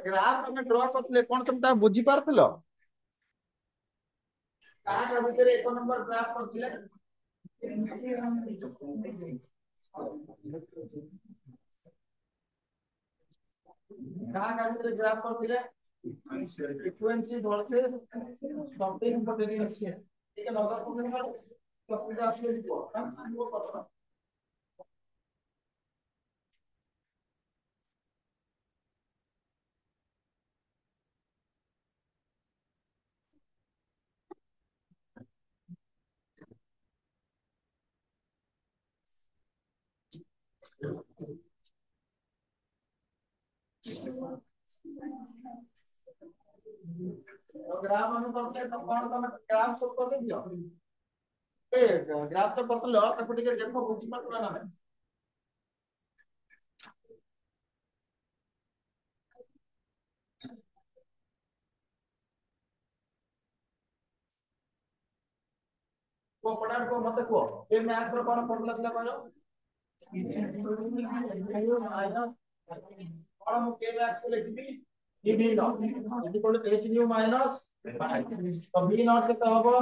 Graph ଆମେ draw କରିଥିଲେ କଣ ତମେ ତା ବୁଝି ପାରୁଥିଲ? କାହା ଭିତରେ ଏକ ନମ୍ବର ଗ୍ରାଫ କରିଥିଲେ? କାହା ଭିତରେ ଗ୍ରାଫ କରିଥିଲେ? फ्रीक्वेंसी वर्सेस स्टॉपिंग पोटेंशियल ठीक है नगर पोटेंशियल असुविधा आछे लिखो हम वो करबा तो ग्राफ हम करते तो कोन तमे ग्राफ सब कर दियो ए ग्राफ तो करतलो ताको टिके देखो बुझी पातला ना को फटाफट को मत को ए मैथ रो कोन फॉर्मूला थिला कहलो और हम के मैथ को लिखबी ई v naught equal to h nu minus तो v नॉट केते होबो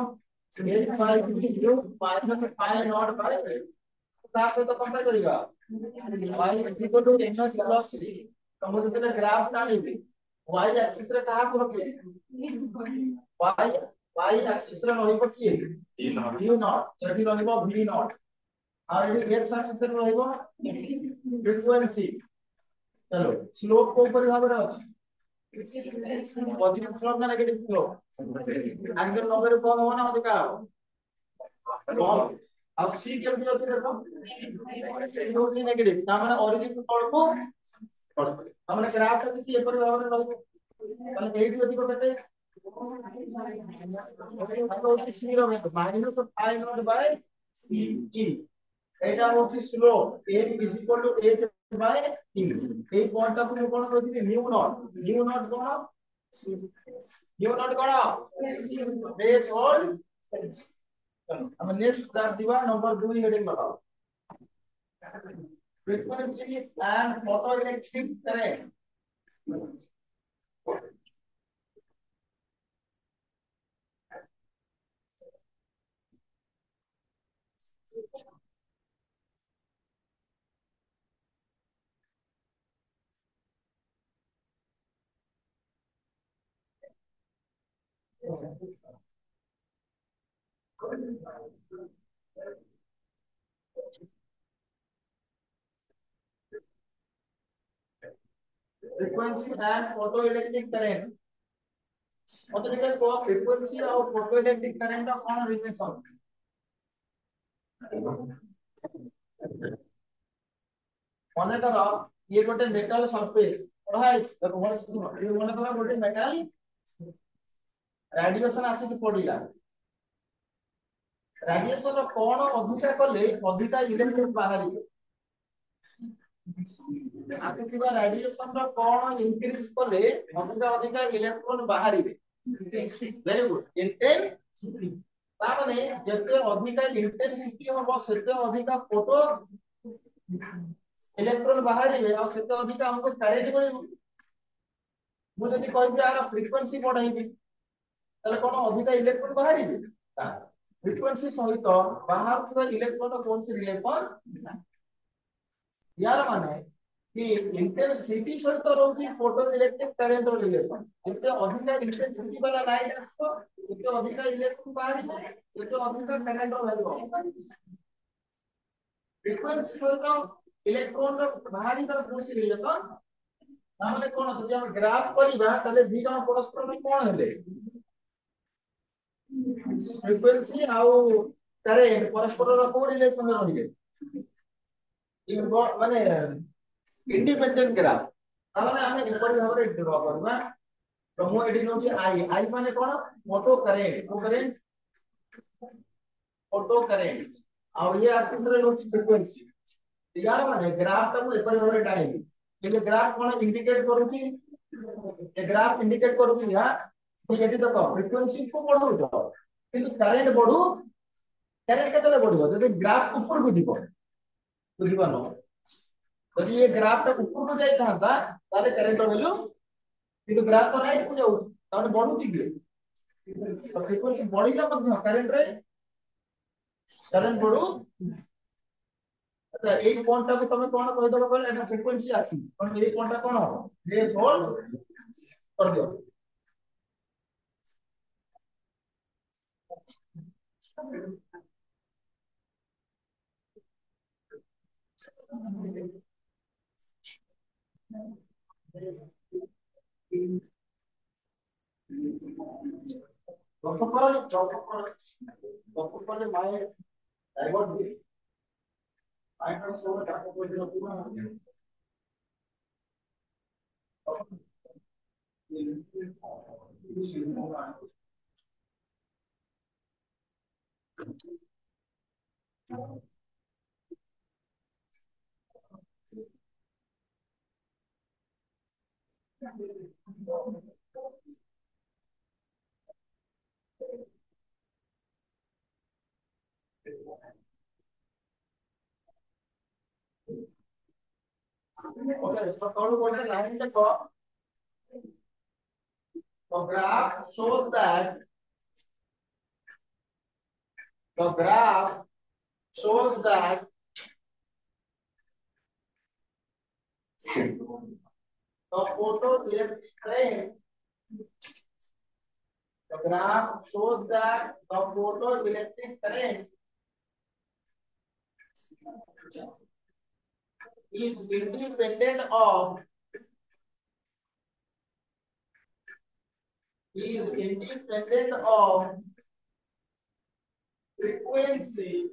h by v minus phi not by का से तो कंपेयर करिवा y equal to x plus तम जते ग्राफ टाणीबी y एक्सिस रे कहा को रखबी y y एक्सिस रे रहइबो की v नॉट जदी रहइबो v नॉट और ये x एक्सिस रे रहइबो फ्रीक्वेंसी चलो स्लोप को ऊपर भाबरे अछि पॉजिटिव स्लोप ना नेगेटिव स्लोप एंगल 90 रे कम हो ना अधिका कम अब c केमति अछि देखो c होछि नेगेटिव ता माने ओरिजिन तळको ता माने ग्राफ रे कि ऊपर भाबरे रहइबो ताले एठी अधिक केते c रो minus phi not by c e এটা হচ্ছে slope m h by e এই পয়েন্টটা তুমি কোন কইছিলে নিউ নট কোন বেস হোল আমরা নেক্সট গ্রাফ দিবা নাম্বার 2 হেডিং লাগাও frequency and photoelectric current frequency and photoelectric current मतलब कि को frequency और photoelectric current का कौन रिलेशन মনে করো ये गोटे मेटल सरफेस पढ़ाई देखो मने करो गोटे मेटल रेडिएशन आसी कि पड़िला रेडिएशन रो कोन अधिका कले अधिका इलेक्ट्रॉन बाहरिबे आसीथिबा रेडिएशन रो कोन इंक्रीज कले अधिका अधिका इलेक्ट्रॉन बाहरिबे वेरी गुड इंटेंसिटी ता माने जते अधिका इंटेंसिटी होबो सेते अधिका फोटो इलेक्ट्रॉन बाहरिबे और सेते अधिका हमको करंट मिलिबो मु जदी कहबी यार फ्रीक्वेंसी बढ़ाइबी ताले कोन अधिका इलेक्ट्रॉन बाहरिबे फ्रीक्वेंसी सहित बाहर थवा इलेक्ट्रॉन कोन से रिलेशन यार माने कि इंटेंसिटी सहित रहउची फोटो इलेक्ट्रिक करंट रो रिलेशन जते अधिका इंटेंसिटी वाला लाइट आसो जते अधिका इलेक्ट्रॉन बाहर जते अधिका करंट रो रहइबो फ्रीक्वेंसी सहित इलेक्ट्रॉन रो बाहरी पर कोन से रिलेशन हमने कोन जदि हम ग्राफ करिबा ताले दी जण परस्पर में कोन हेले फ्रीक्वेंसी आउ करंट परस्पर रो को रिलेशन रहिबे माने इंडिपेंडेंट ग्राफ ताने हमें एपरि भाबरे ड्रा करबा तो मो एडी नोची आई माने कोन फोटो करेंट आ ये एक्सिस रे नोची फ्रीक्वेंसी यार माने ग्राफ ता मो एपरि भाबरे टाइम ये ग्राफ कोन इंडिकेट करूची ए ग्राफ इंडिकेट करूची हां तो एठी देखो फ्रीक्वेंसी को बढ़ो तो किंतु करंट बढ़ू करंट केतले बढ़िबो जदि ग्राफ ऊपर को दिबो बुझिबो न यदि ये ग्राफ टा ऊपर को जाई थांता ताले करंट वैल्यू किंतु ग्राफ तो राइट को जाऊ ताने बढ़ुची कि तो फ्रीक्वेंसी बढ़िला मध्य करंट बढ़ू अच्छा एक पॉइंट टा को तमे कोन कहि दबो कहले एटा फ्रीक्वेंसी आछि पण ए पॉइंट टा कोन हो थ्रेश होल्ड कर दियो डॉक्टर माय डाइवर्ट भी आई डोंट सो डॉक्टर को दिनो पूरा okay so कौन बोलते लाइन देखो the graph shows that the graph shows that the photoelectric current the graph shows that the photoelectric current is independent of frequency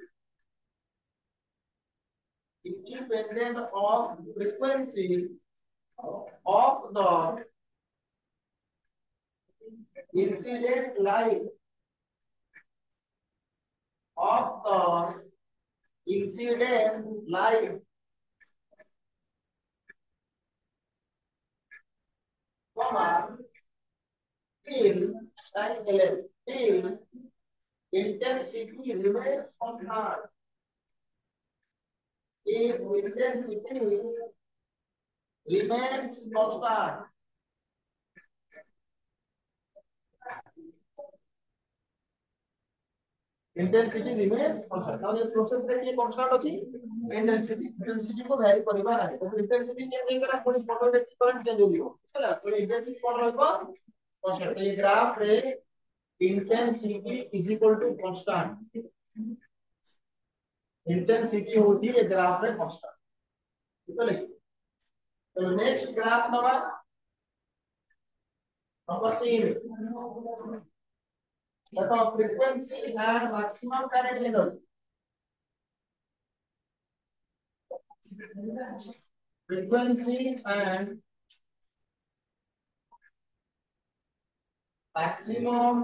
independent of frequency of the incident light of the incident light comma till till intensity remains constant if intensity remains constant intensity remains constant now ये process रे ये constant अछि intensity को very करबा नाही तो intensity के नहीं करा कोई फोटो इलेक्ट्रिक करंट चेंज होइयो हैला तो इंटेंसिटी कोन रहबो कांस्टेंट तो ये ग्राफ रे intensity is equal to constant intensity होती है ग्राफ रे कांस्टेंट ठीक है तो नेक्स्ट ग्राफ नंबर 3 देखो frequency and maximum current level frequency and maximum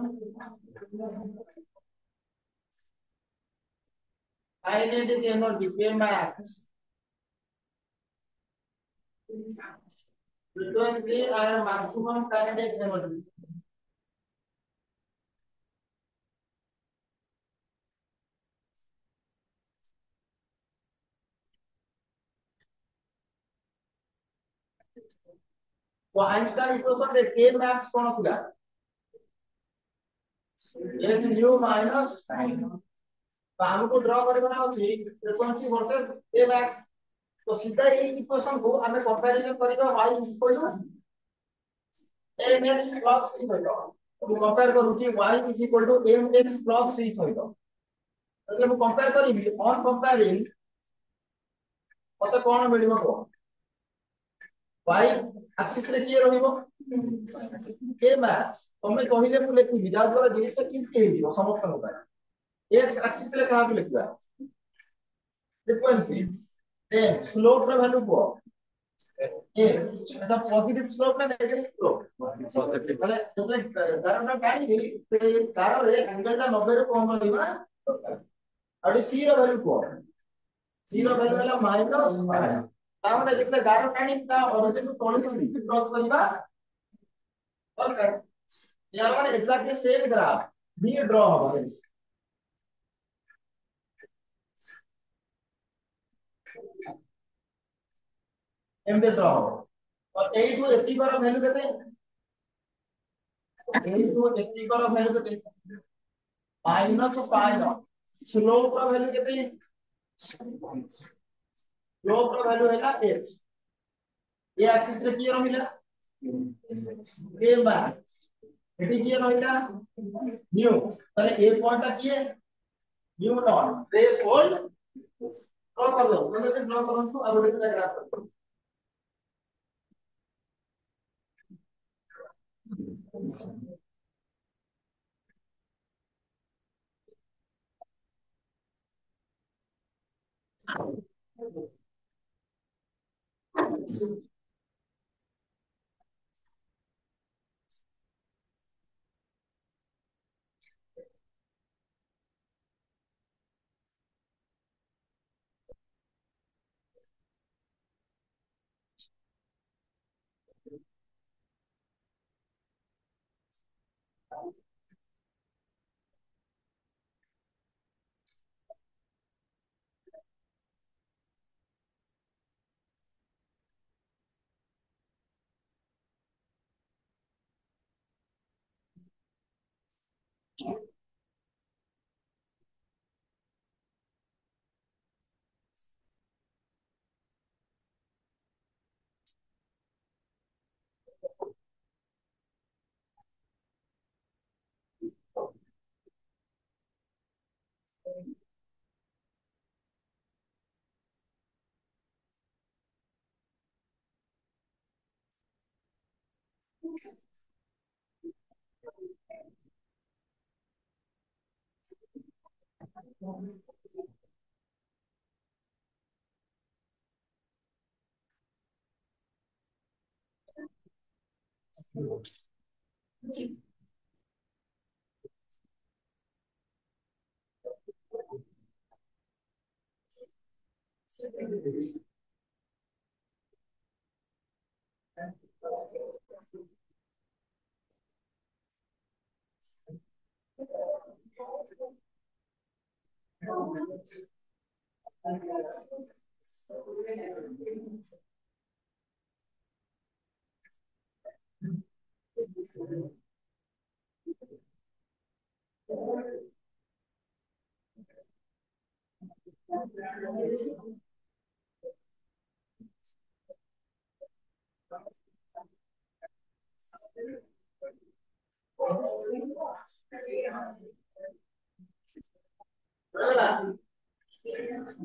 kinetic energy Kmax frequency and maximum kinetic energy वो आइंस्टाइन इक्वेशन रे Kmax कोन थिला h nu minus तो हमको ड्रा करबा अछि फ्रीक्वेंसी वर्सेस Kmax तो सीधा ये इक्वेशन को हमें कंपैरिजन करबा y equal to mx plus c होइलो तो कंपेयर करूची y is equal to mx plus c होइलो मतलब मैं कंपेयर करिबी ऑन कंपेयरिंग मते कोन मिलिबो को y एक्सिस रे की रहइबो Kmax तमे कहिले मु लेखिबी जा द्वारा जिनिस की हेइबो समर्थन होता है x एक्सिस रे कहा पे लिखबा फ्रीक्वेंसी देन स्लोप रे वैल्यू को এটা পজিটিভ স্লোপ না নেগেটিভ স্লোপ পজিটিভ মানে যদি ধারণা জানিবি সেই তাରରେ অ্যাঙ্গেলটা 90 ରୁ কম ରହିବା দরকার ଆଉ ସି ର ଭ୍ୟାଲୁ କଣ ସି ର ଭ୍ୟାଲୁ ହେଲା -5 तामने जितने डायरेक्ट टाणी ता ओरिजिन टोन को क्रॉस करवा और कर यार माने एग्जैक्टली सेम ग्राफ बी ड्रॉ होगा एमते ड्रॉ हो और 8 को एती कर वैल्यू केते 8 को एती कर वैल्यू केते माइनस पाई न स्लोप का वैल्यू केते स्लोप का वैल्यू है ना 8 ये एक्सिस रे किए रहिला ए बार एटी किए रहिला न्यू তাহলে ए पॉइंट किए new not trace hold draw कर लो मैंने से ड्रॉ करंतु अब देखो ग्राफ पर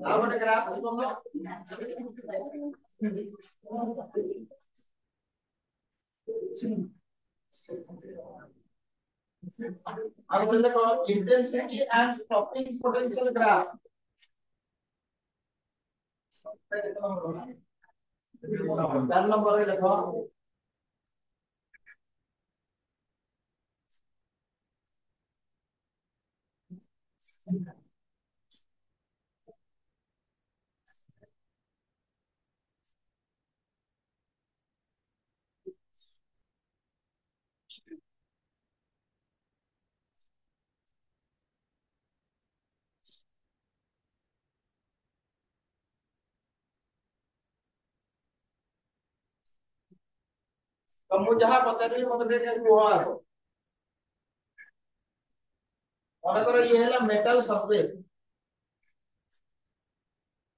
अब ग्राफ को अब देखो intensity and stopping potential graph 4 number रे देखो तो मु जहां पचारि मत देखे कुह आरो और करो ये है मेटल सरफेस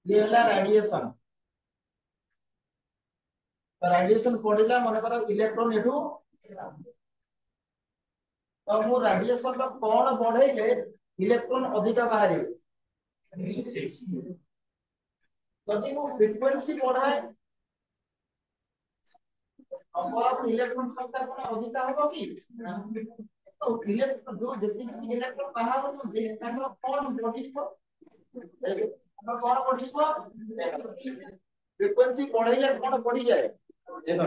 ये है रेडिएशन तो रेडिएशन पड़िला मन करो इलेक्ट्रॉन एठू तो मु रेडिएशन रो कोण बढ़ेले इलेक्ट्रॉन अधिका बाहरी यदि मु फ्रीक्वेंसी बढ़ाए और इलेक्ट्रॉन संख्या कोन अधिका होबो की तो इलेक्ट्रॉन जो जति इलेक्ट्रॉन बाहर जो देखो कोन बढ़िबो अब कोन बढ़िबो फ्रीक्वेंसी बढ़ाइले कोन बढ़ी जाए देखो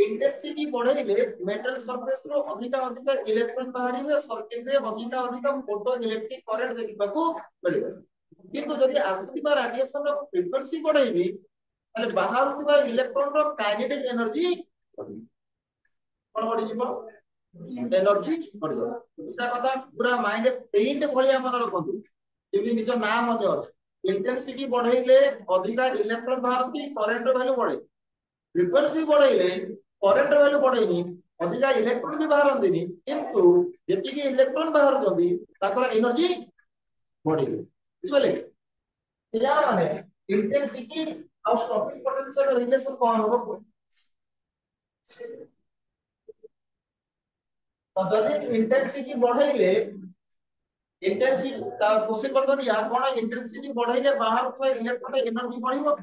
इंटेंसिटी बढ़ाइले मेटल सरफेस रो अधिका अधिका इलेक्ट्रॉन बाहरिबे सर्किट रे अधिका अधिका फोटो इलेक्ट्रिक करंट देखिबाकू मिलिबो किंतु जदि आगुतिबा रेडिएशन रो फ्रीक्वेंसी बढ़ाइबी ताले बाहर ଥିବା इलेक्ट्रॉन रो काइनेटिक एनर्जी कोन बढी जीवो एनर्जी बढी जीवो दुटा कथा पूरा माइंड प्रिंट भलिया मन रखंतु जेबी निज नाम मध्ये अछि इंटेंसिटी बढ़ाइले अधिका इलेक्ट्रॉन बाहरती करंट वैल्यू बढ़े फ्रीक्वेंसी बढ़ाइले करंट वैल्यू बढ़ेनी अधिका इलेक्ट्रॉन भी बाहरंतीनी किंतु जेतिकी इलेक्ट्रॉन बाहरती ताकर एनर्जी बढ़ी बुझले यार माने इंटेंसिटी और स्टॉपिंग पोटेंशियल रिलेशन कौन होगा तो जदि इंटेंसिटी बढ़ाइले इंटेंसिटी क्वेश्चन करतो या कोन इंटेंसिटी बढ़ाइले बाहर को इलेक्ट्रॉन एनर्जी बढ़िबो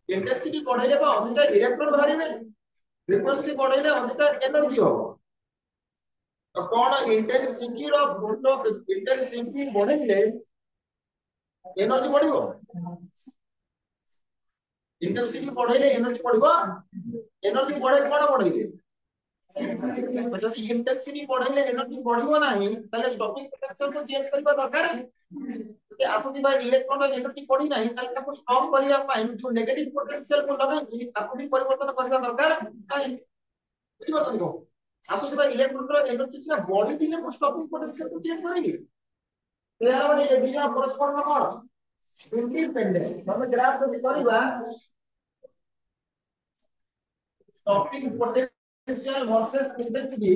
इंटेंसिटी बढ़ाइले बा अधिका इलेक्ट्रॉन बाहरिबे फ्रीक्वेंसी बढ़ाइले अधिका एनर्जी हो तो कोन इंटेंसिटी रो फोटो इंटेंसिटी बढ़ाइले एनर्जी बढ़िबो इंटेंसिटी बढ़ाइले एनर्जी बढ़िबो एनर्जी बढ़े कोन बढ़ाइले तो जब इंटेंसिटी बढ़ाइले एनर्जी बढ़िबो नाही ताले स्टॉपिंग पोटेंशियल को चेंज करबा दरकार ଯଦି ଆସୁଥିବା ଇଲେକ୍ଟ୍ରନ ଏନର୍ଜି ପଡି ନାହିଁ ତାହେଲେ ତାକୁ ଷ୍ଟପ କରିବା ପାଇଁ ଯୋଉ ନେଗେଟିଭ ପୋଟେନସିଆଲ କୁ ଲଗାଇକି ତାକୁ ବି ପରିବର୍ତ୍ତନ କରିବା ଦରକାର ନାହିଁ ବୁଝିପାରୁଛନ୍ତି କଣ ଆସୁଥିବା ଇଲେକ୍ଟ୍ରନ ର ଏନର୍ଜି ସିନା ବଢିଥିଲେ ମୁଁ ଷ୍ଟପିଂ ପୋଟେନସିଆଲ କୁ ଚେଞ୍ଜ କରିବି ଏହାର ମାନେ ଏ ଦି ଜଣ ପରସ୍ପରର କଣ ଇଣ୍ଡିପେଣ୍ଡେଣ୍ଟ ଆମେ ଗ୍ରାଫ ଯଦି କରିବା ଷ୍ଟପିଂ ପୋଟେନସିଆଲ ଭର୍ସେସ ଇଣ୍ଟେନ୍ସିଟି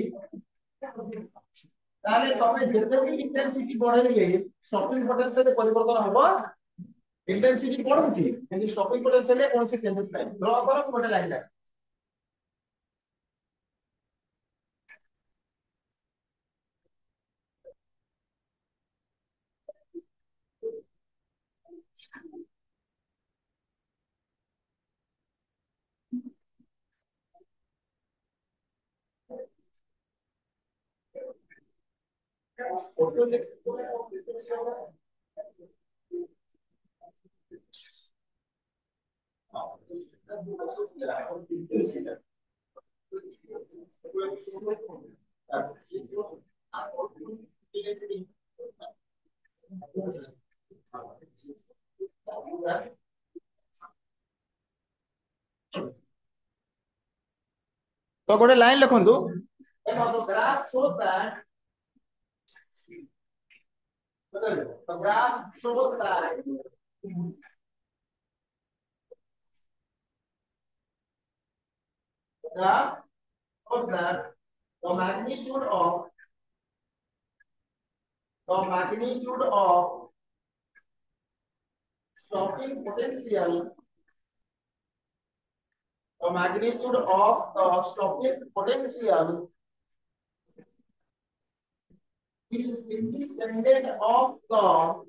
ताले तमे जेते भी इंटेंसिटी बढ़ेले स्टॉपिंग पोटेंशियल परिवर्तन हबो इंटेंसिटी बढ़ुची কিন্তু स्टॉपिंग पोटेंशियल कोन से चेंजेस নাই ड्रा करो गोटे लाइन ला तो गोटे line लिखंतु the graph shows that the graph shows that graph shows that the magnitude of stopping potential the magnitude of the stopping potential is independent of the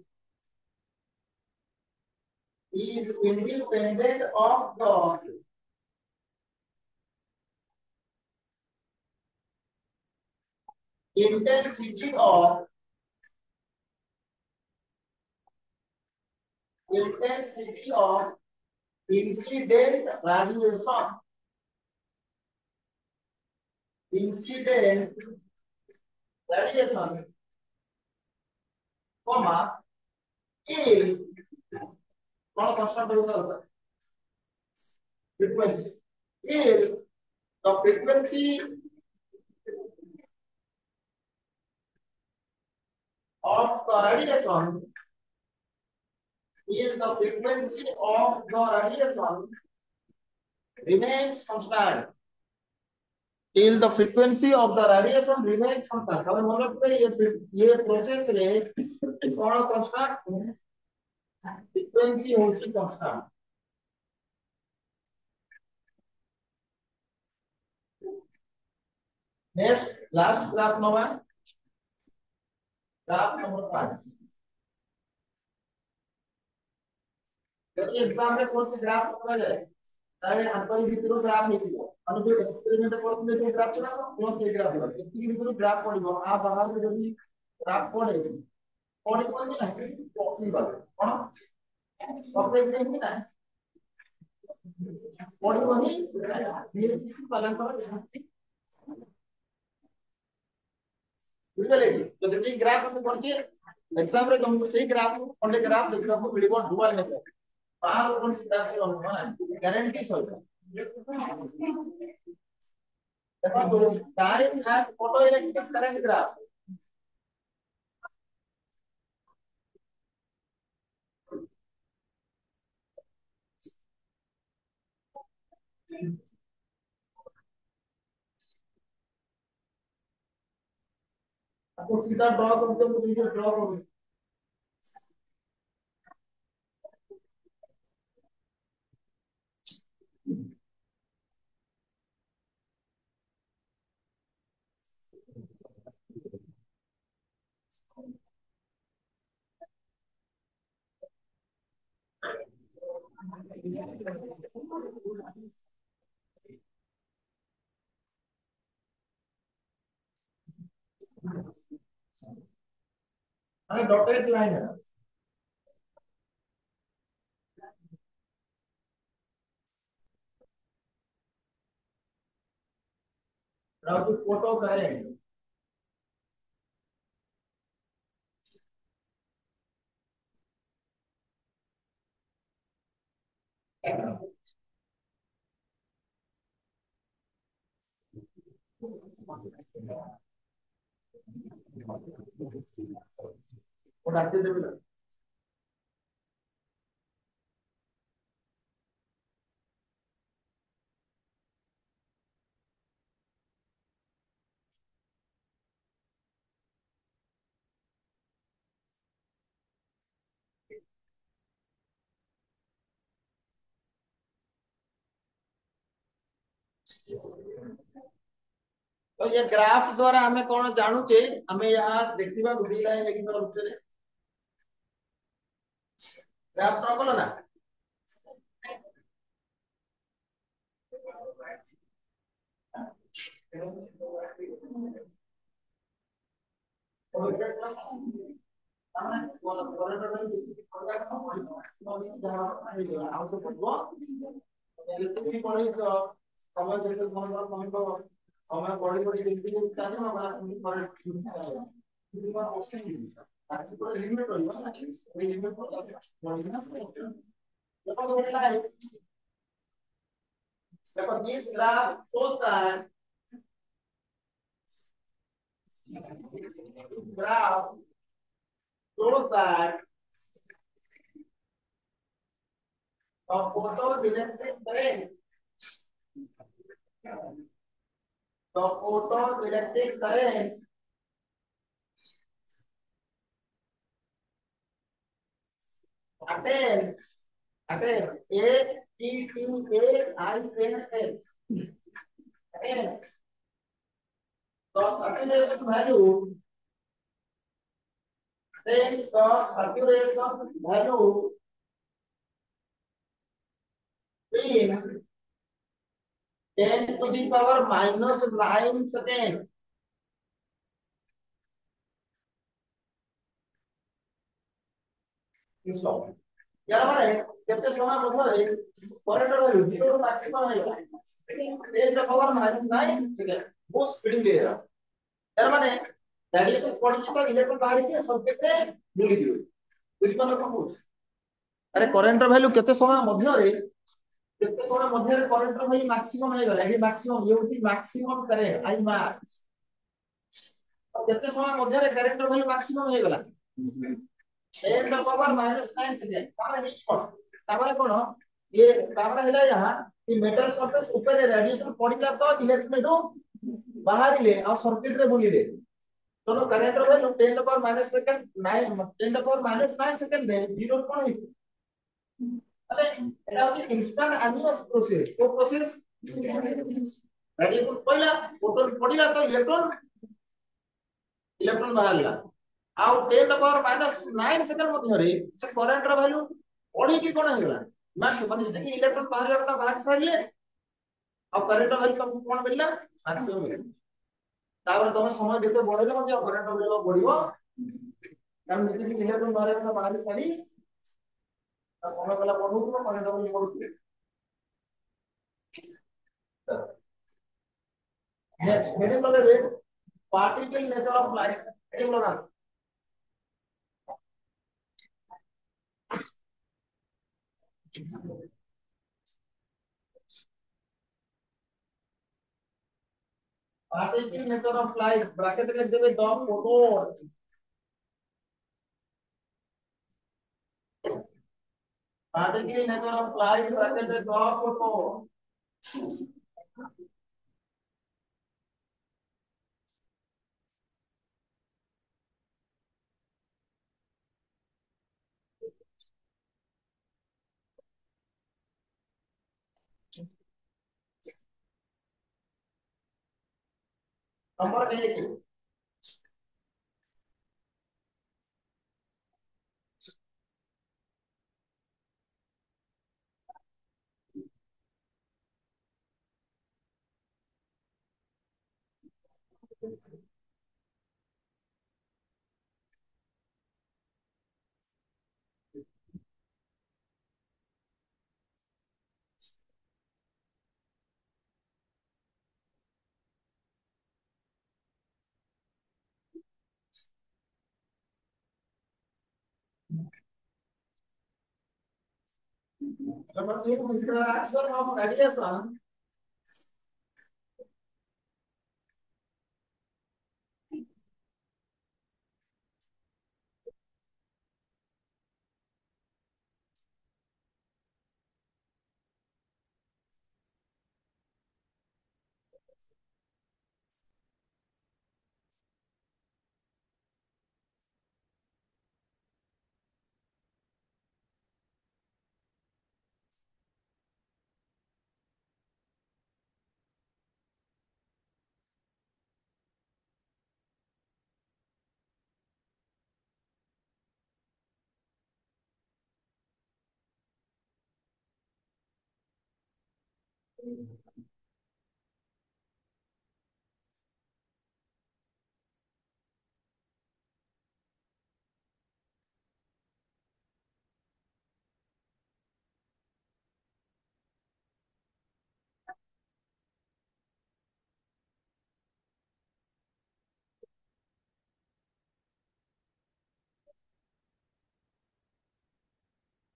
intensity of incident radiation comma if what constant होगा frequency if the frequency of the radiation is the frequency of the radiation remains constant till the frequency of the radiation remains constant हमें मतलब ये process रे कौन constant frequency होची constant next last graph number 5 यदि exam में कौन से ग्राफ पकड़ा जाए तारे अंतर भितर ग्राफ लिखिबो अनि जो एक्सपेरिमेंट करथले जो ग्राफ छना कौन से ग्राफ होगा इतनी भितर ग्राफ पड़िबो आ बाहर में जदी ग्राफ पड़े पड़िबो नहीं पॉसिबल कोन सब देखने ही ना पड़िबो ही सीरीज पालन कर बुझले कि तो जति ग्राफ हम करछे एग्जाम रे तुमको सही ग्राफ खंडे ग्राफ देखबा को मिलिबो डुअल नेटवर्क बाहर कोन ग्राफ के रहबो ना गारंटी सब देखो तो time and photo electric current graph आपको सीधा ड्रॉ करते हो मुझे ड्रॉ करो अरे डॉटेड लाइन है राउट फोटो करें वो डालते थे तो ये ग्राफ द्वारा हमें कौन जानू छे हमें यहाँ देखिबा दी लाइन लिखिबा उतरे ग्राफ ड्रॉ कलो ना समय बड़ी बड़ी लिमिट जाने हमारा पर लिमिट होइबा ना लिमिट देखो this graph shows that graph shows that the photoelectric current attains ATTAINS attains the saturation value attains the saturation value in 10 to the power minus 9 second यार माने केते समय मधरे करंट वैल्यू 0 टू मैक्सिमम है 10 to power minus 9 second वो speed ले रहा यार माने रेडिएशन पड़ी तो इलेक्ट्रॉन बाहर के सर्किट रे बुली दियो बुझ पालो कोन बोल अरे करंट वैल्यू केते समय मध्यरे करंट वैल्यू मैक्सिमम है गला ये मैक्सिमम ये होती मैक्सिमम करंट आई मैक्स केते समय मध्यरे करंट वैल्यू मैक्सिमम है गला 10 to power minus 9 सेकंड तारे निश्चय तारे कोन ये तारे हेला यहां कि मेटल सरफेस ऊपर रेडिएशन पड़िला तो इलेक्ट्रॉन बाहर ले और सर्किट रे बुली दे तो current value 10 to power minus second 9 10 to power minus 9 second रे 0 कोन है अरे এটা হচ্ছে ইনস্ট্যান্ট অ্যানিমাস প্রসেস ও প্রসেস রেডিয়েশন পড়লা ফোটন পড়িলা তো ইলেকট্রন বাহারলা ଆଉ 10 to power minus 9 सेकंड ମଧ୍ୟରେ ସେ करंट ର ଭ୍ୟାଲୁ ପଢିକି कोन हेला मैक्स ମାନେ ଯେତିକି ଇଲେକ୍ଟ୍ରନ ବାହାରିବା କଥା ବାହାରି ସାରିଲେ ଆଉ करंट ର ଭ୍ୟାଲୁ ତମକୁ कोन मिलला मैक्सिमम मिलला तापर तमे समय जेते बढेले ମଧ୍ୟ करंट ର ଭ୍ୟାଲୁ बढिबो कारण जेतिକି इलेक्ट्रन बाहारिवा କଥା बाहारि सारी समय गला बढ़ुथबो करंट ର भ्यालु बढ़ुथबो हेडे लगे particle nature of light heading लगा particle nature of light bracket लिख देवे the photon particle nature of light bracket the photon number 1 number 3 interaction of radiation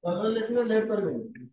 तो लिखने लेट कर देंगे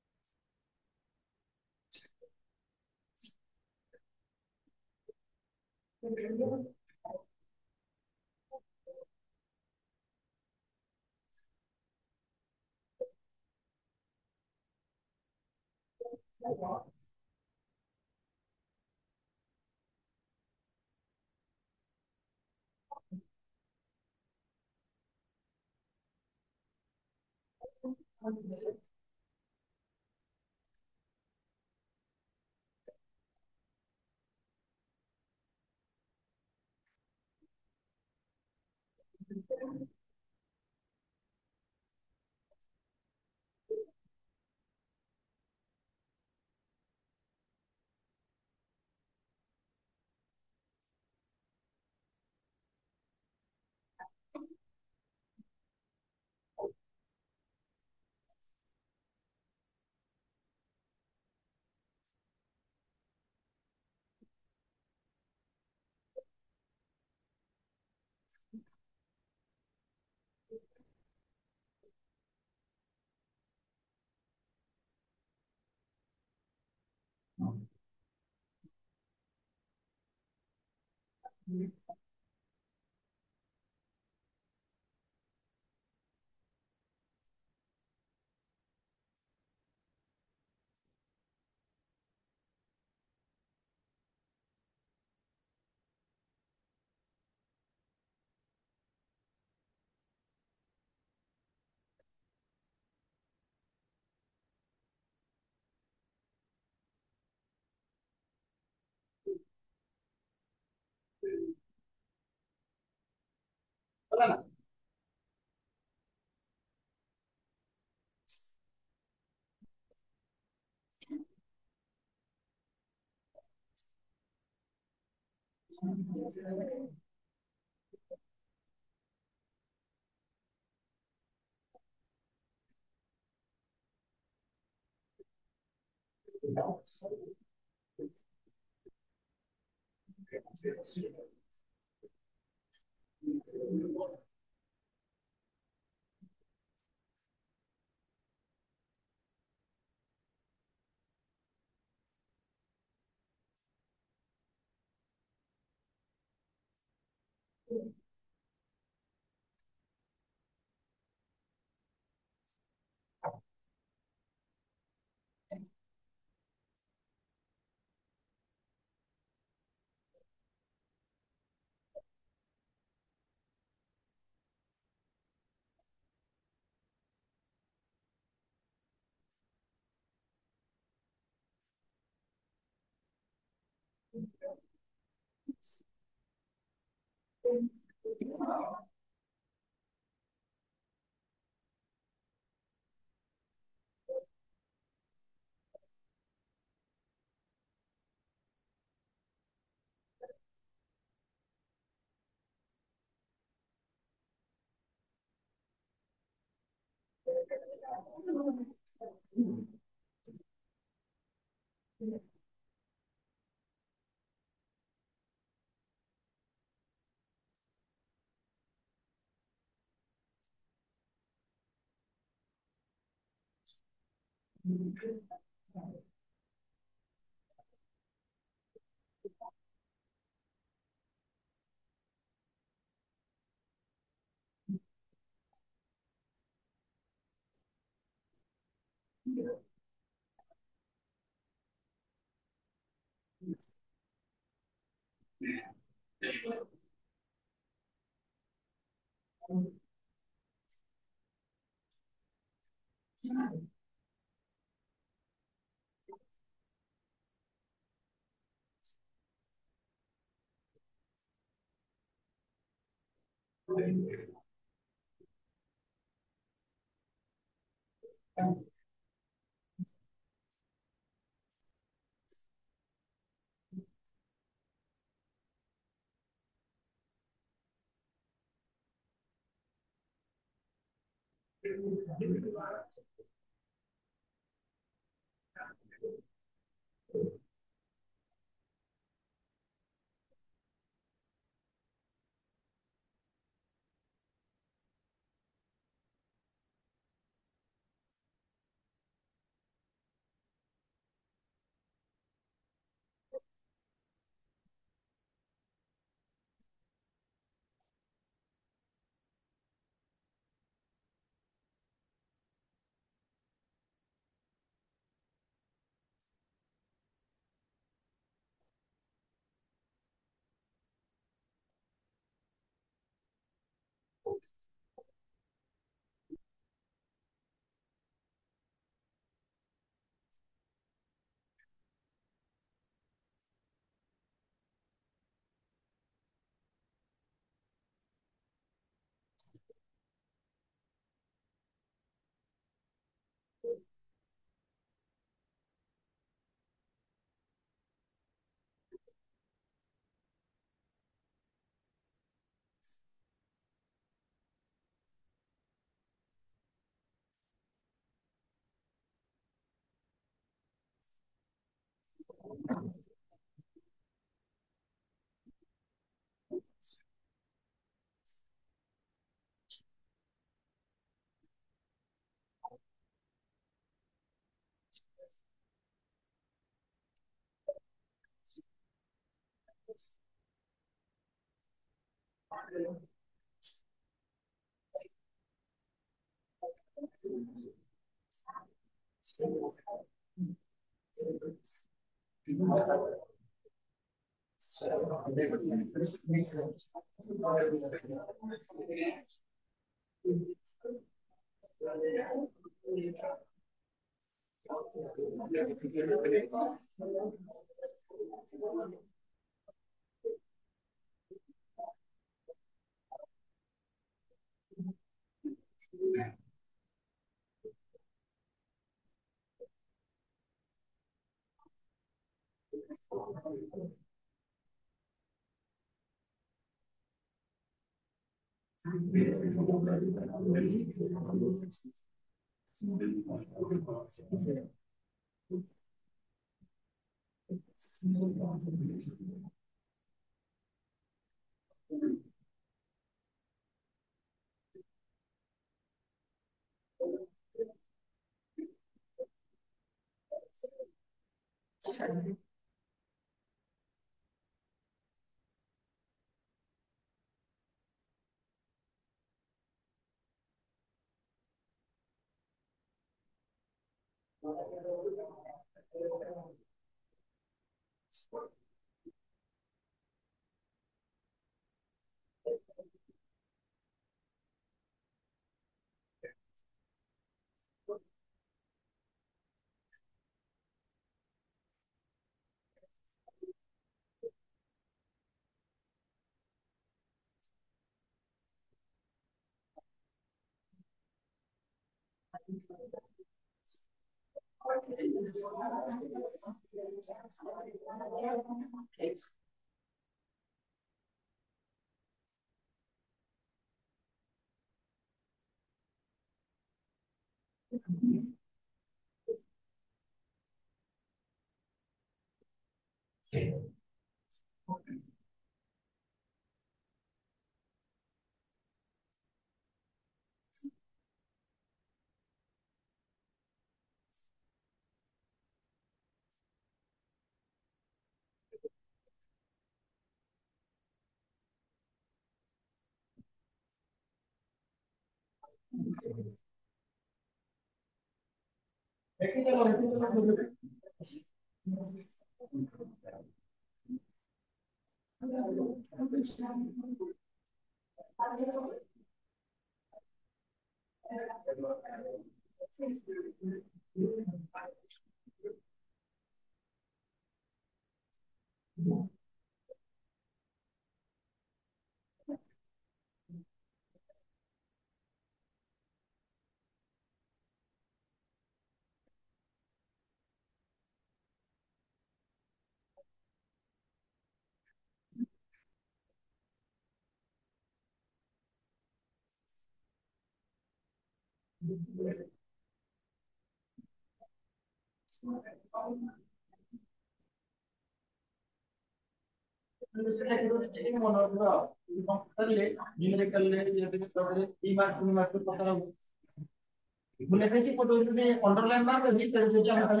Underline marca dice se llama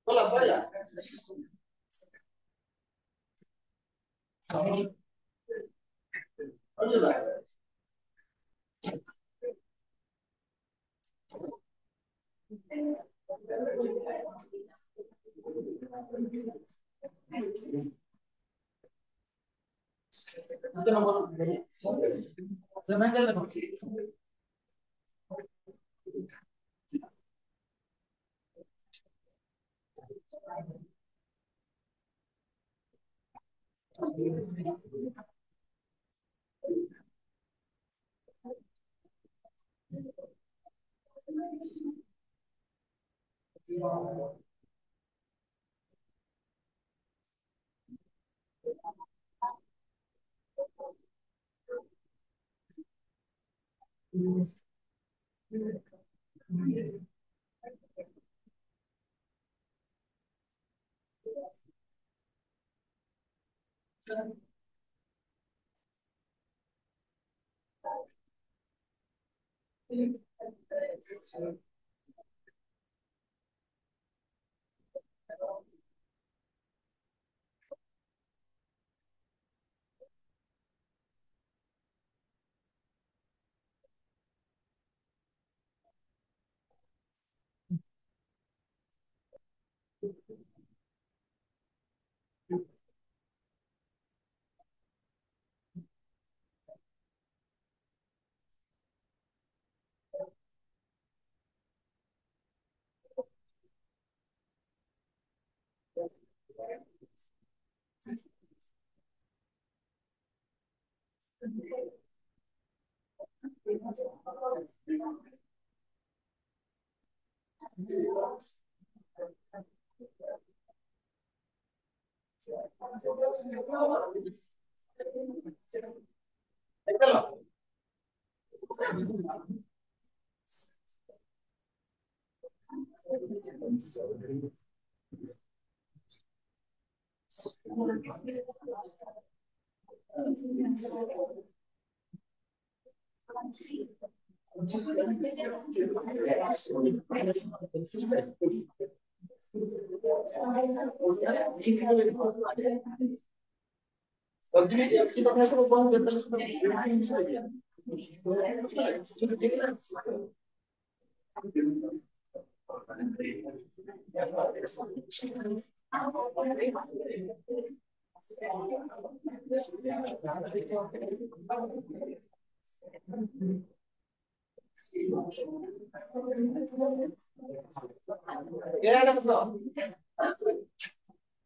con la falla. Ayuda. Itu nomor sebenarnya ada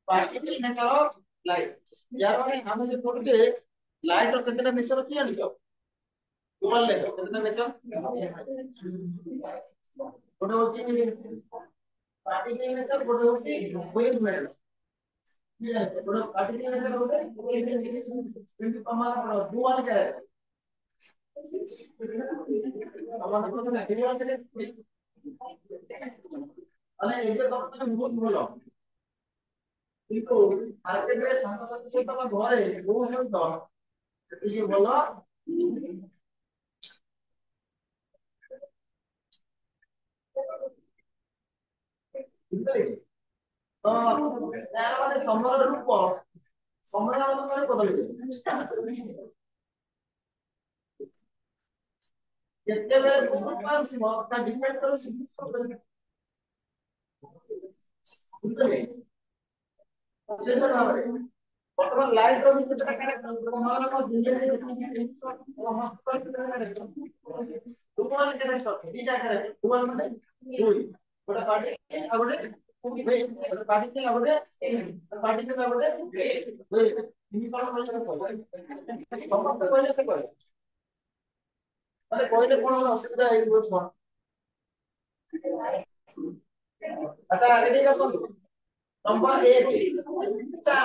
particle nature of light यार माने हम जो पढ़ते light और कितना नेचर ଅଛି ଜାଣିଛ टोटल नेचर कितना नेचर ଗୋଟେ ହଉଛି पार्टिकल नेचर ଗୋଟେ ହଉଛି वेव नेचर ଗୋଟେ पार्टिकल नेचर ଗୋଟେ କିନ୍ତୁ ତମର ଡୁଆଲ କ୍ୟାରେକ୍ଟର ତମର ଡୁଆଲ କ୍ୟାରେକ୍ଟର अरे ଏବେ ତମେ ବହୁତ ଭଲ କିନ୍ତୁ ମାର୍କେଟରେ ସାଙ୍ଗସାଥି ସହିତ ଆମ ଘରେ ବୋଉ ସହିତ ସେତିକି ଭଲ ତ ତାର ମାନେ ତମର ରୂପ ସମୟ ଅନୁସାରେ ବଦଳିଯିବ କେତେବେଳେ ଭୂମିକା ଆସିବ ତା ଡିପେଣ୍ଡ କରେ ସେଟା ଭାବରେ ବର୍ତ୍ତମାନ ଲାଇଟ ର ବି କେତେଟା କ୍ୟାରେକ୍ଟର ତମର ମୋ ଦୁନିଆରେ ଯେତିକି ଜିନିଷ ସମସ୍ତ କ୍ୟାରେକ୍ଟର ଦୁଆଲ କ୍ୟାରେକ୍ଟର ଦିଟା କ୍ୟାରେକ୍ଟର ଦୁଆଲ ମାନେ ଦୁଇ ଗୋଟେ ପାର୍ଟିକଲ ଆଉ ଗୋଟେ पार्टिकल आउट पार्टिकल आउट इनी कौन बोले से कोई समस्त कोइले से कोई अरे कोइले कोन असुविधा है बुझ कोन अच्छा रेडी का सुन नंबर 1 अच्छा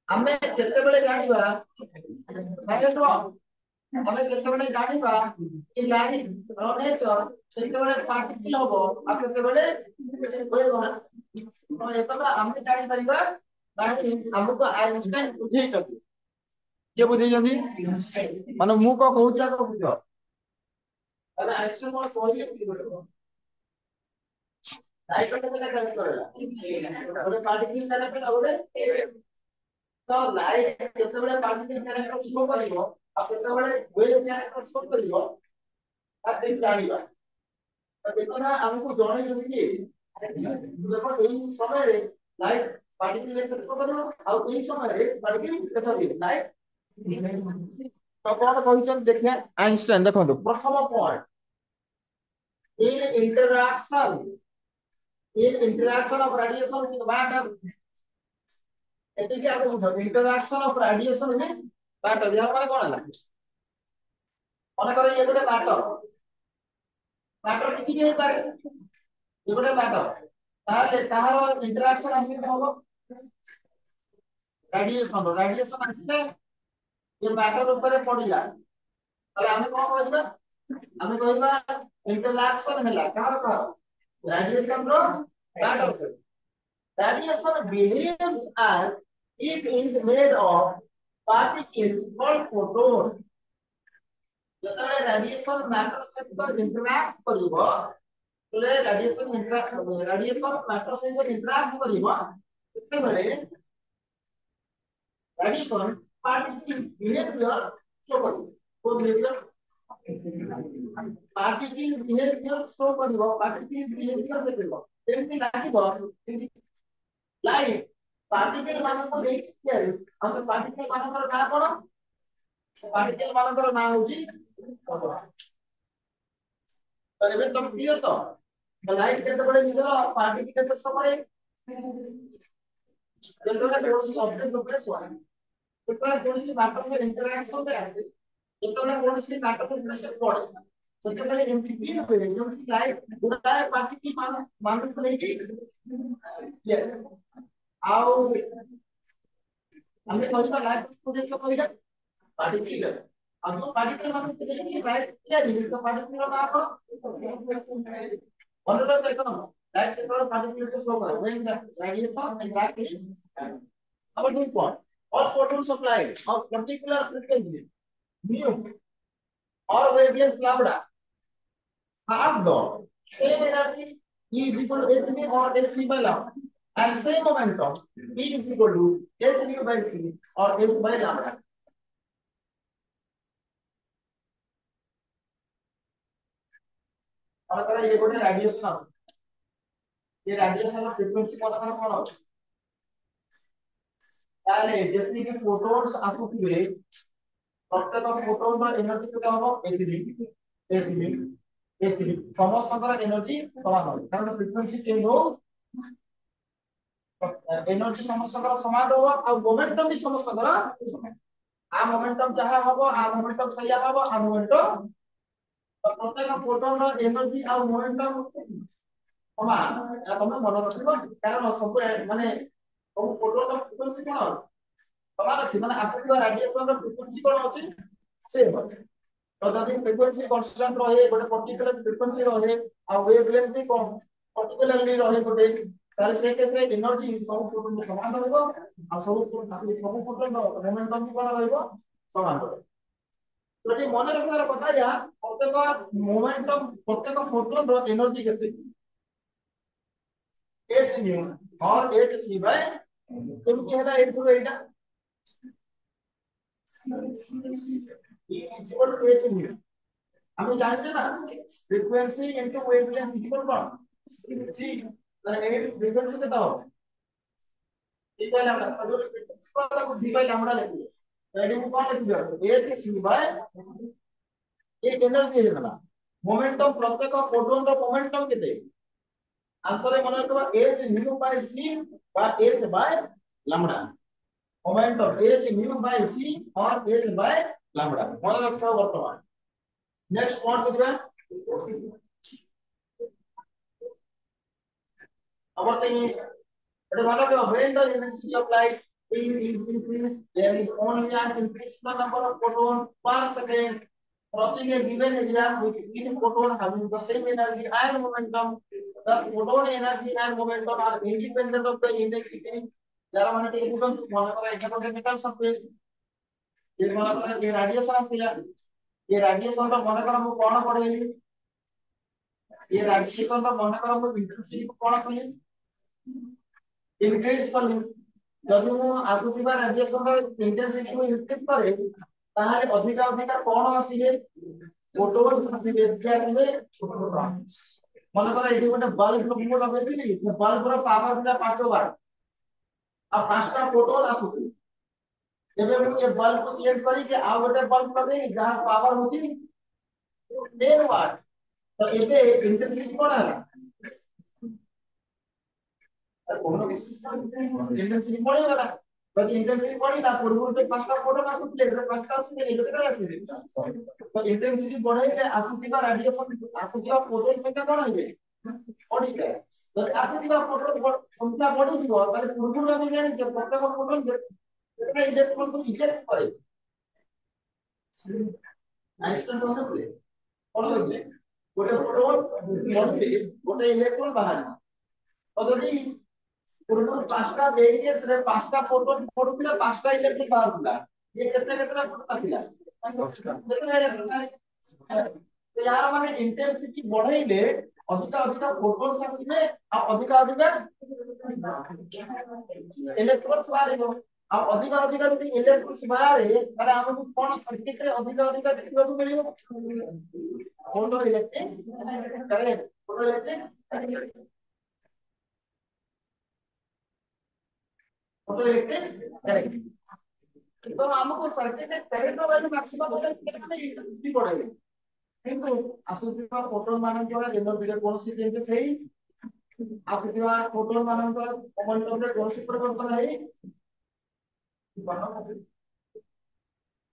हमें केते बेले जानिबा साइलेंट हो हमें केते बेले जानिबा कि लाइन नेचर सेते बेले पार्टिकल होबो आ केते बेले होइबो तो एतबा हमें जानि परिबा ताकि हमको आइंस्टाइन बुझै छथि के बुझै छथि माने मु को कहउछा को बुझो अरे आइंस्टाइन को कहले कि बुझो लाइट केते बेले कनेक्ट करेला ओरे पार्टिकल कनेक्ट ओरे तो लाइट केते बेले पार्टिकल कनेक्ट शो करिवो आ केते बेले वेव कनेक्ट शो करिवो आ ते जानिबा तो देखो ना हमको जणे जति कि देखो एई समय रे लाइट पार्टिकल कनेक्ट शो करिवो आ एई समय रे पार्टिकल सॉरी लाइट तो कोन कहिसन देखिया आइंस्टाइन देखो प्रथम point in interaction of radiation with matter एतिके आपको बुझो इंटरैक्शन ऑफ रेडिएशन में मैटर या माने कोन हला माने करे ये गोटे मैटर किछि के पारे ये गोटे मैटर ताले कहारो इंटरैक्शन आसी होबो रेडिएशन आसीले ये मैटर ऊपर पड़िला तले हमें कोन कहबा हमें कहबा इंटरैक्शन हला कहारो रेडिएशन रो मैटर से radiation behaves as it is made of particles called photons. जेतबे रेडिएशन मैटर सहित इंटरैक्ट करिवो तले रेडिएशन मैटर सहित इंटरैक्ट करिवो तेबेले रेडिएशन पार्टिकल बिहेवियर शो करिवो को बिहेवियर पार्टिकल बिहेवियर शो करिवो पार्टिकल बिहेवियर देखिवो एमती लागिवो लाइट पार्टिकल मानकर देखिए और पार्टिकल मानकर ना कोन पार्टिकल मानकर ना होजी तो एबे तो क्लियर तो लाइट केते बडे निजर पार्टिकल केते समय जेतोला कोन ऑब्जेक्ट ऊपर सोआ जेतोला कोनसी मैटर में इंटरैक्शन रे आसे जेतोला कोनसी मैटर में प्रेशर पड़े सेतोला एमटी फील होए जेमति लाइट गुडाए पार्टिकल मानकर नहीं ये आओ हमें कहबा लाइट को देखो कहला पार्टिकल अब जो पार्टिकल मतलब देखिए लाइट क्या दिखे तो पार्टिकल का करो और देखो ना That is our particular show when the radiation and radiation. Our new point. All photons supplied of particular frequency mu or wavelength lambda have got same energy E is equal to hv or hc by lambda and same momentum E is equal to hv by c or h by lambda. और अगर ये गोटे radiation आ ये radiation frequency कोन कोन अछि ताले जति के photons आसुथिबे प्रत्येक फोटोन रो एनर्जी केते हबो hv समस्त एनर्जी समान हो कारण फ्रीक्वेंसी चेंज हो एनर्जी समस्त समान हो और मोमेंटम भी समस्त समान आ मोमेंटम जहां हबो आ मोमेंटम सही हबो आ मोमेंटम प्रत्येक फोटोन रो एनर्जी और मोमेंटम समान या तुम मन रखिबो कारण सब माने सब फोटोन रो फ्रीक्वेंसी कोन समान अछि माने आसुथिबा रेडिएशन रो फ्रीक्वेंसी कोन अछि सेम अछि तो जदि फ्रीक्वेंसी कांस्टेंट रहे गोटे पर्टिकुलर फ्रीक्वेंसी रहे आ वेवलेंथ भी पर्टिकुलरली रहे गोटे तार से केस रे एनर्जी सब फोटोन समान रहबो आ सब फोटोन मोमेंटम भी कोन रहबो समान रहबो जदि मन रखबार कथा या प्रत्येक मोमेंटम प्रत्येक फोटोन रो एनर्जी केते h nu और h c bye केमति Hella एटु Etah e is equal to h nu हमें जानते ना फ्रीक्वेंसी इनटू वेवलेंथ इक्वल कौन सी ताले ए फ्रीक्वेंसी कितना हो डी बाय लैम्डा तो जो फ्रीक्वेंसी को को डी बाय लैम्डा लेते हैं एडी को कौन लिख जाए ए के सी बाय ये एनर्जी है ना मोमेंटम प्रत्येक फोटोन रो मोमेंटम किते आंसर है मन रखबा h nu बाय c बा h by lambda momentum h nu by c और h बाय लैम्डा मन रखबा वर्तमान नेक्स्ट कौन को दिबा अब तई एटे मानो कि when the intensity of light is increased there is only an increase in the number of photons per second crossing a given area with each photon having the same energy and momentum. Thus photon energy and momentum are independent of the intensity. যারা মানে ঠিক বুঝুন মনে করে এটা তো metal surface এই মনে করে এই রেডিয়েশন আসিলা এই রেডিয়েশনটা মনে করে আমি কোন পড়েলি ये रेडिएशन रो मन करा को इंटेंसिटी को कोन कली इंक्रीज कली जदि मु आसुथिबा रेडिएशन रो इंटेंसिटी को इंक्रीज करे ताहारे अधिक अधिक कोन आसीले फोटोन आसीले क्या फोटोन मन करा एठी गोटे बल्ब को लगेली बल्ब रो पावर दिला 5 वाट आ 5टा फोटोन आसुथि एबे मु ये बल्ब को चेंज करी के आ गोटे बल्ब लगेली जहां पावर होची 10 वाट तो एबे इंटेंसिटी कोन है इंटेंसिटी बढ़ी गला तो इंटेंसिटी बढ़ी ना पूर्व से 5टा फोटो ना सुतले 5टा से ले केते आसी तो इंटेंसिटी बढ़ाइले आसुतिबा रेडिएशन आसुतिबा फोटोन संख्या कोन आइबे बढ़ी जाए तो आसुतिबा फोटोन संख्या बढ़ी जीवो ताले पूर्व में जानि जे प्रत्येक फोटोन केतना इलेक्ट्रॉन को इजेक्ट करे आइंस्टाइन तो होते कोन होते गोटे फोटोन बढ़ी गोटे इलेक्ट्रॉन बाहर तो यदि पूर्व 5टा वेरिएस रे 5टा फोटोन पडुला 5टा इलेक्ट्रॉन बाहरला ये केतना फोटोन आसिला केतना इलेक्ट्रॉन तो यार माने इंटेंसिटी बढ़ाइले अधिक अधिक फोटोन्स आसीबे आ अधिक अधिक इलेक्ट्रॉन्स बाहरिबो आ अधिक अधिक यदि इलेक्ट्रॉन्स बाहरे तारे हमहु कोन सर्किट रे अधिक अधिक देखिबाकू मिलिबो photoelectric current photoelectric photoelectric current तो हमको सर्किट रे करंट रो वैल्यू मैक्सिमम होता है कितना इंटेंसिटी बढ़ाइले किंतु आसुथिबा फोटोन मानकर एनर्जी रे कोनसी चेंज सेही आसुथिबा फोटोन मानकर मोमेंटम रे कोनसी परिवर्तन है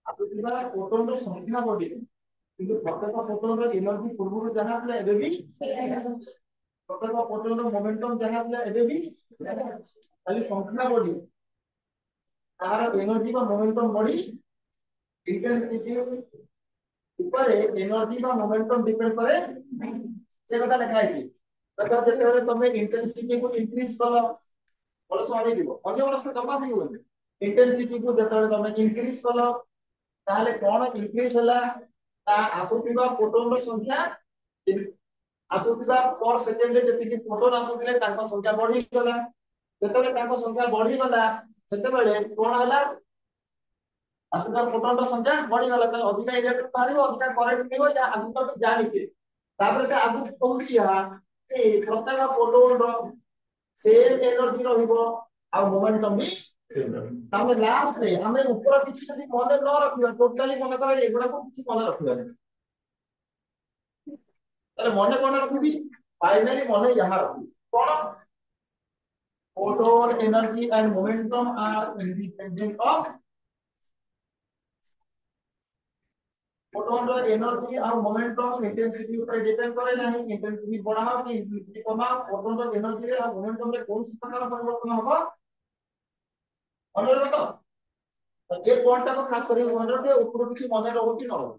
आसुथिबा फोटोन रो संख्या बढ़ी किंतु प्रत्येक फोटोन रो एनर्जी पूर्व जहां था एबे भी प्रत्येक फोटोन रो मोमेंटम जहां था एबे भी खाली संख्या बढ़ी तार एनर्जी का मोमेंटम बढ़ी इंटेंसिटी ऊपर एनर्जी का मोमेंटम डिपेंड करे से कथा लिखा है देखो जेतेबेले तमे इंटेंसिटी को इंक्रीज कलो बोले सॉरी दिबो अन्य बोले जमा भी होले इंटेंसिटी को जेतेबेले तमे इंक्रीज कलो ताले कोन इंक्रीज होला ता आसुतिबा फोटोन रो संख्या आसुतिबा पर सेकेंड जेतिकी फोटोन आसुतिले ताको संख्या बढ़ी गला जेतेबेले ताको संख्या बढ़ी गला सेतेबेले कोन होला आसुतिबा फोटोन रो संख्या बढ़ी गला ताले अधिका इलेक्ट्रॉन बाहरिबो अधिका करंट निबो या आगु तो जानिते तापर से आगु कहूची हा ए प्रत्येक फोटोन रो सेम एनर्जी रहिबो आ मोमेंटम भी तामे लास्ट रे हमें ऊपर किछि जदी मने न रखियो टोटली मने करे एगुडा को किछि मने रखियो ताले मने कोन रखिबी फाइनली मने यहां रखिबी कोन photon energy and momentum are independent of photon रो एनर्जी और मोमेंटम इंटेंसिटी ऊपर डिपेंड करे नाही इंटेंसिटी बढ़ाओ कि इंटेंसिटी कमाओ photon रो एनर्जी रे और मोमेंटम रे कोन प्रकार परिवर्तन होबो अनुरोध तो ये पॉइंट को खास करके मन रखिए ऊपर किसी मन रहो कि न रहो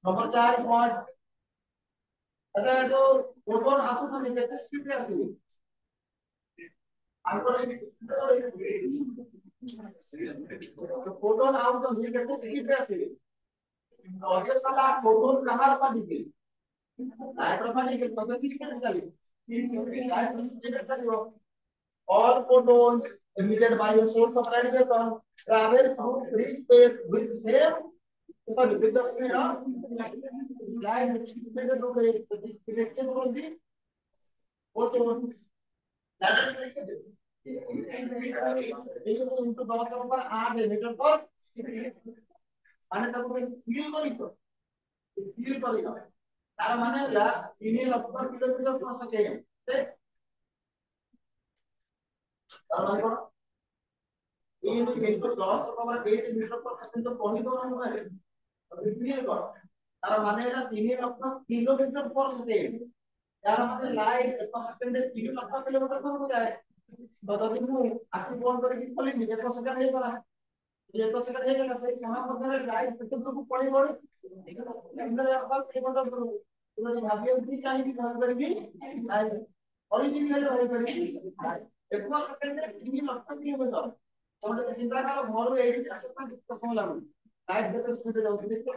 नंबर 4 पॉइंट अच्छा जो फोटोन आसु तो केते स्पीड रे आसी आंकर फोटोन आउट तो केते स्पीड रे आसी ऑडियंस वाला फोटोन कहां पर दिखे लाइट रो पर दिखे तो किस स्पीड चली लाइट स्पीड चली all photons emitted by a source of radiation travel through free space with same sorry with the speed of light speed of the direction of the photons that is into power पर 8 metre पर माने ताको feel करितो तार माने ला 3 लक्ष kilometre पर second तार माने कोन in into 10 power 8 मीटर पर सेकंड तो पहुंच दो ना मोबाइल अभी फील करो तार माने एला 3 लक्ष किलोमीटर पर सेकंड यार माने लाइट 1 सेकंड 3 लक्ष किलोमीटर पर हो जाए तो जदी मु आखि बंद करके खोली 1 सेकंड हे गला 1 सेकंड हे गला सही समय पर लाइट कितने को पड़ी बड़ी अंदर आप किलोमीटर पर तो जदी भाबियो कि चाहिए भाग करके लाइट ओरिजिनल भाई करके 1 सेकंड 3 लक्ष किलोमीटर तोटे चिंता करो घर एठी आसता कितना समय लागु लाइट केते स्पीड जाउची देखो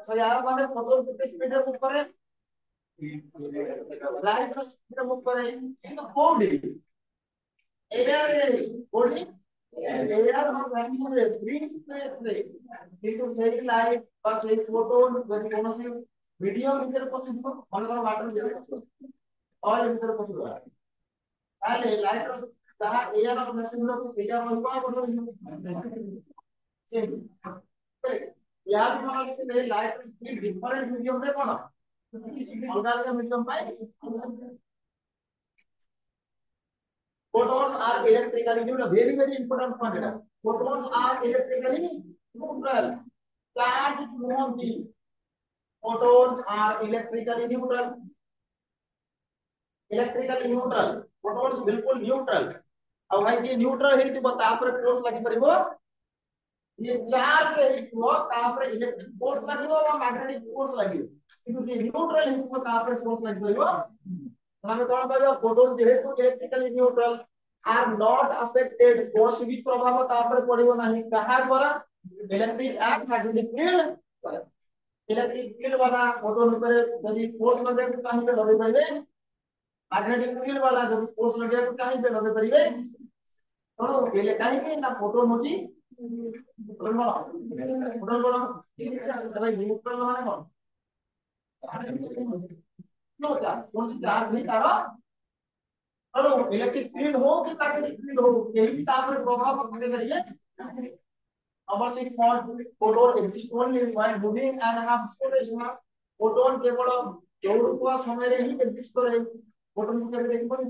सो यार माने फोटो कितने स्पीड रे ऊपर है लाइट स्पीड रे ऊपर है तो कोडी एआर रे कोडी एआर हम वैक्यूम रे फ्री स्पेस रे किंतु सेही लाइट और सेही फोटोन जदी कोनोसी वीडियो भीतर पसिबो मनकर वाटर भीतर और भीतर पसिबो ताले लाइट रो जहां एआर और मशीन रो सेटा रहबा बोलो सेम या भी मतलब कि लाइट स्पीड डिफरेंट मीडियम रे कोन अलग अलग मीडियम पाए photons are electrically neutral very very important point এটা photons are electrically neutral charge nuhanti photons are electrically neutral photons बिल्कुल न्यूट्रल अब भाई जे न्यूट्रल है तो तापर फोर्स लागि परबो ये चार्ज रे हितो तापर इलेक्ट्रिक फोर्स लागिबो और मैग्नेटिक फोर्स लागिबो किंतु जे न्यूट्रल हितो तापर फोर्स लागि परबो हमें कोन कहबो फोटोन जेहेतु electrically neutral are not affected कोन भी प्रभाव तापर पड़िबो नाही कहा द्वारा इलेक्ट्रिक एक्ट मैग्नेटिक फील्ड इलेक्ट्रिक फील्ड वाला फोटोन ऊपर यदि फोर्स लगे तो कहीं पे लगे परिबे मैग्नेटिक फील्ड वाला जब फोर्स लगे तो कहीं पे लगे परिबे तो पहले कहीं पे ना फोटोन होची फोटोन बोलो भाई न्यूट्रल माने क्यों क्या कौन सी चार्ज नहीं तारा हेलो इलेक्ट्रिक फील्ड हो कि मैग्नेटिक फील्ड हो यही तापर प्रभाव पड़ने करिए number 6 point photon exist only while moving and have space photon केवल दौड़ुवा समय रे ही एग्जिस्ट करे फोटोन के केबे देखि पनी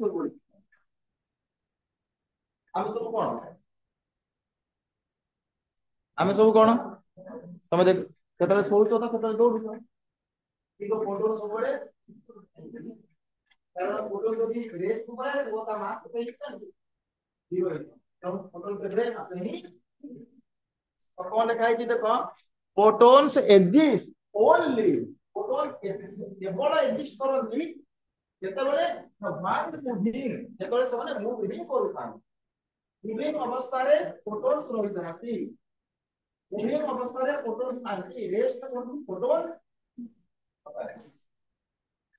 सब आमे सब कोन तमे देख केतले सोउतो तो केतले दौड़ुतो कि तो फोटोन सब बड़े कारण फोटोन जदी रेस को पड़े वो ता मास पे इतना जीरो है तो फोटोन के रेस आते ही और कौन लिखा है जी देखो photons exist only प्रोटॉन केवल एग्जिस्ट करती जेतेबेले वन मूविंग जेतेबेले से मूविंग करूथान मूविंग अवस्था रे प्रोटॉन्स रही जाती मूविंग अवस्था रे प्रोटॉन्स आती रेस्ट प्रोटॉन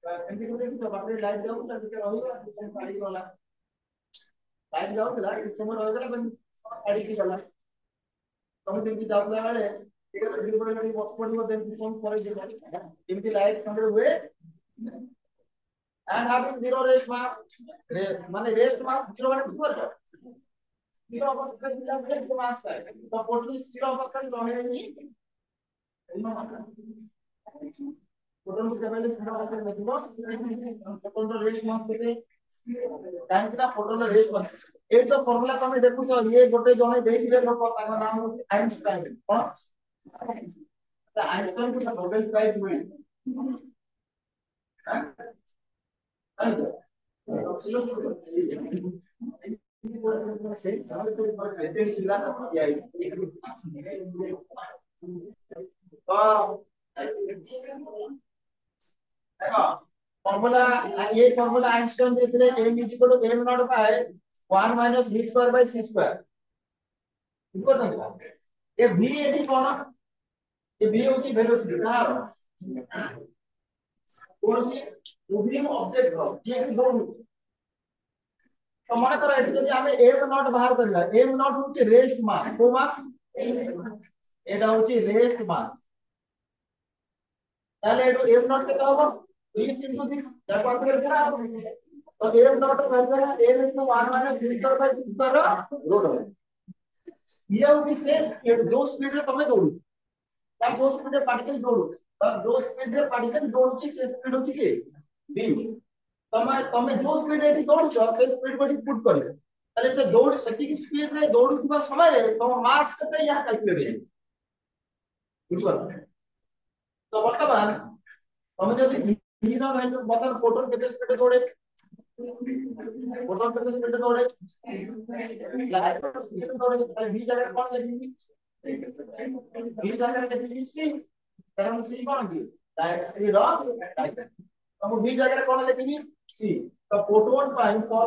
एमती को देखि तो बाटरी लाइट जाऊ ता के रहिला किछन पाड़ी गला लाइट जाऊ ला किछ समय रहि गला बन पाड़ी की गला तमे देखि जाउला बेले एक वीडियो बने बस पड़िबो देन किछ समय ପରେ जे एमती लाइट संगे हुए and having zero rest mass माने रेस्ट मास zero माने बुझ परछ zero अवस्था दिला बेले मास है तो टोटली zero अवस्था रहे नहीं टोटल को जब zero अवस्था देखिबो टोटल रेस्ट मास केते टाइम किना टोटल रेस्ट मास ए तो फार्मूला तमे देखु तो ये गोटे जने देइले लोक ताका नाम हो आइंस्टाइन कोन तो आइंस्टाइन को नोबेल प्राइज हुए फॉर्मूला ये फॉर्मूला आइंस्टाइन देथिले m m naught by 1 minus v square by c square बुझो ना ये v एडी कोन ये v होची वेलोसिटी कार कोनसी मूविंग ऑब्जेक्ट रो ये दौड़ तो मन कर एठी जदी हमें m नॉट बाहर करला m नॉट होची रेस्ट मास को मास एटा होची रेस्ट मास ताले एटू m नॉट केता होबो 30 * 6 जाको आपके पूरा तो m नॉट करला m * 1 - v square by c square root ये होगी से दो स्पीड रे तमे दौड़ू ता दो स्पीड रे पार्टिकल दौड़ू ता दो स्पीड रे पार्टिकल दौड़ुची से स्पीड होची के v तमे तमे जो स्पीड रे दौड़ुछ से स्पीड को पुट करियो ताले से दौड़ सती की स्पीड रे दौड़ुवा समय रे तो मास कते या कैलकुलेट हे बुझो तो वर्तमान तमे जदी v ना वैल्यू मतलब फोटोन केते स्पीड दौड़े फोटोन केते स्पीड दौड़े लाइट स्पीड दौड़े ताले v जगह कौन लेबी v जगह लेबी c कारण c कौन की लाइट स्पीड ऑफ लाइट तो v जगह कौन लेबी c तो फोटोन पाइन for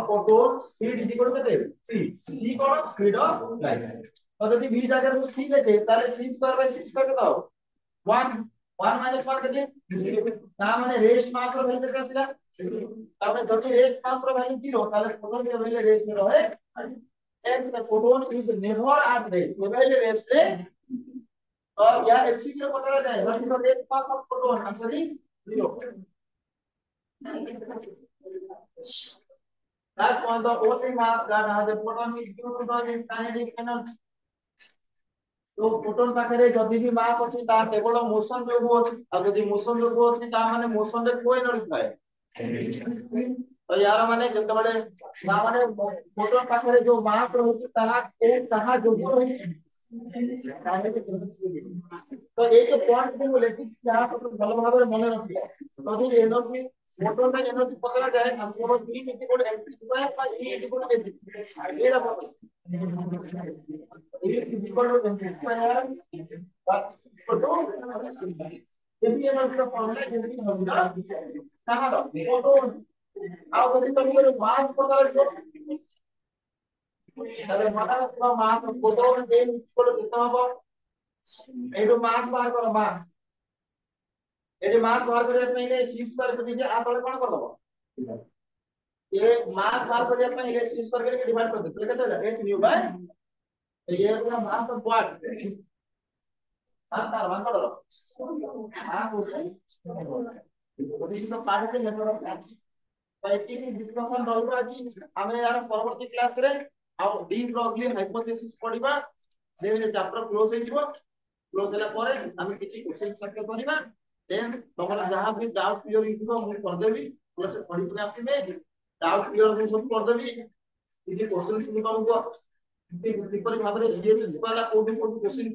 photon speed is equal to c c कौन स्पीड ऑफ लाइट तो यदि v जगह को c लेते ताले c स्क्वायर बाय 6 कर दाओ 1 1 - 1 केते ना माने रेस्ट मास रो वैल्यू केते आसीला तापरे जति रेस्ट मास रो वैल्यू 0 ताले फोटोन के वैल्यू रेस्ट में रहे x the photon is never at rest whenever rest रे और यार एमसीक्यू पता लग जाए what is the rest mass of photon answer is 0 that's one the only mass that has a photon is due to the kinetic energy तो photon पाखरे जदी भी मास अछि ता केवल मोशन जोगु अछि आ जदी मोशन जोगु अछि ता माने मोशन रे कोई एनर्जी पाए तो यार माने जते बडे ता माने फोटोन पाखरे जो मास रहछि ता ए कहा जोगु रहि तो एक पॉइंट से लेके क्या तो भल भाव रे मने रखियो तो जे एनर्जी फोटोन का एनर्जी पकड़ा जाए हम केवल v इक्वल mc स्क्वायर पर e इक्वल टू mc एड़ा बात e equal to mc square photon यदि एनर्जी का फॉर्मूला जल्दी होगा कहां द फोटोन आओ जदी तुम मास पकड़ा जो अरे मास का मास फोटोन m इक्वल टू कितना होगा एडो मास बाहर करो मास एडी मास बाहर करे पहिले c स्क्वायर को दीजिए आ तले कोन कर दबो ये मास बाहर करे पहिले c स्क्वायर करके डिवाइड कर दे तो कितना हो h न्यू बाय ये पूरा मास ऑफ व्हाट हां तार वन कर दो हां हो जाए दिस तो पार्ट के लेवल ऑफ पैटी की डिस्कशन रहबो आज हमें यार परवर्ती क्लास रे आ डी ब्रॉगली हाइपोथेसिस पढिबा जे चैप्टर क्लोज हे जिवो क्लोज होला परे हम किछि क्वेश्चन सॉल्व करिबा देन तमरा जहां भी डाउट क्लियर हिथिबो मु कर देबी पूरा से पढि पूरा आसीबे डाउट क्लियर मु सब कर देबी इजे क्वेश्चन सुनि पाउबो किपरि भाबरे सीएचएस वाला कोडी क्वेश्चन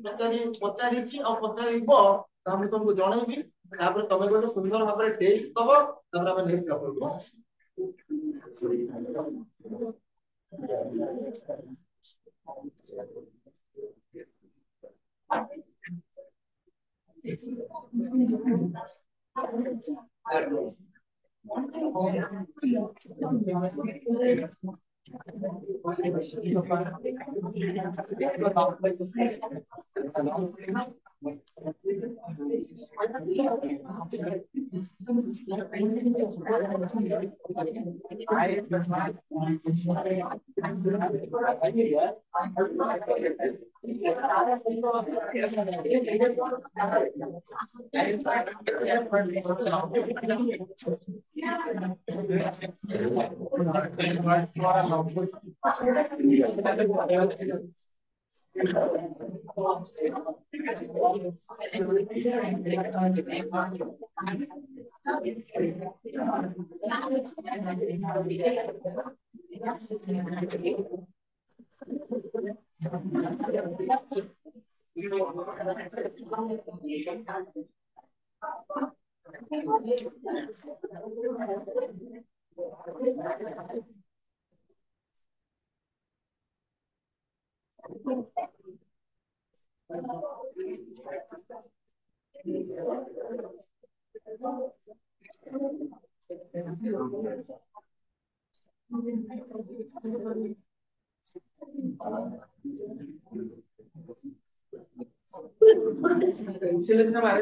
पचारि छि और पचारिबो त हम तुमको जणाइबी तापर तमे गोटे सुंदर भाबरे टेस्ट दबो तापर हम नेक्स्ट चैप्टर को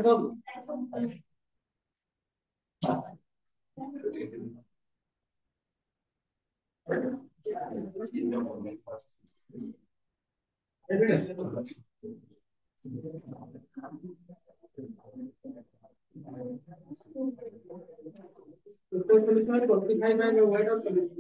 तो 25 में 25 में वेट ऑफ